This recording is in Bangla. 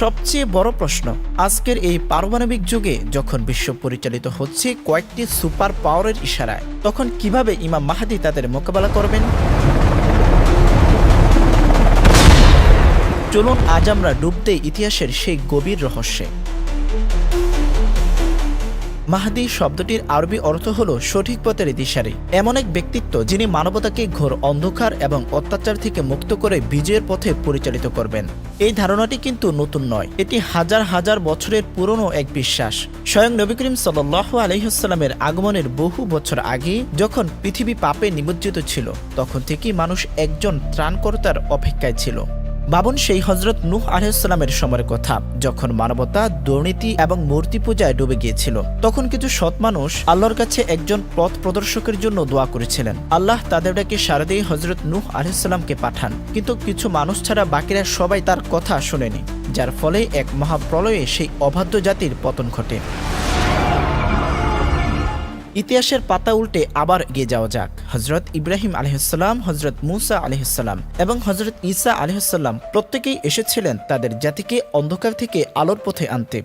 সবচেয়ে বড় প্রশ্ন, আজকের এই পারমাণবিক যুগে যখন বিশ্ব পরিচালিত হচ্ছে কয়েকটি সুপার পাওয়ারের ইশারায়, তখন কিভাবে ইমাম মাহদী তাদের মোকাবেলা করবেন? চলুন আজ আমরা ডুব দেই ইতিহাসের সেই গভীর রহস্যে। মাহদী শব্দটির আরবি অর্থ হল সঠিক পথের দিশারি। এমন এক ব্যক্তিত্ব যিনি মানবতাকে ঘোর অন্ধকার এবং অত্যাচার থেকে মুক্ত করে বিজয়ের পথে পরিচালিত করবেন। এই ধারণাটি কিন্তু নতুন নয়, এটি হাজার হাজার বছরের পুরনো এক বিশ্বাস। স্বয়ং নবী করিম সাল্লাল্লাহু আলাইহি ওয়াসাল্লামের আগমনের বহু বছর আগে যখন পৃথিবী পাপে নিমজ্জিত ছিল, তখন থেকেই মানুষ একজন ত্রাণকর্তার অপেক্ষায় ছিল। ভাবুন সেই হযরত নূহ আলাইহিস সালামের সময়ের কথা, যখন মানবতা দুর্নীতি এবং মূর্তি পূজায় ডুবে গিয়েছিল। তখন কিছু সৎ মানুষ আল্লাহর কাছে একজন পথ প্রদর্শকের জন্য দোয়া করেছিলেন। আল্লাহ তাদের ডাকে সাড়া দিয়ে হযরত নূহ আলাইহিস সালামকে পাঠান, কিন্তু কিছু মানুষ ছাড়া বাকিরা সবাই তার কথা শোনেনি, যার ফলে এক মহাপ্রলয়ে সেই অবাধ্য জাতির পতন ঘটে। ইতিহাসের পাতা উল্টে আবার এগিয়ে যাওয়া যাক। হযরত ইব্রাহিম আলাইহিসসালাম, হযরত মূসা আলাইহিসসালাম এবং হযরত ঈসা আলাইহিসসালাম প্রত্যেকেই এসেছিলেন তাদের জাতিকে অন্ধকার থেকে আলোর পথে আনতে।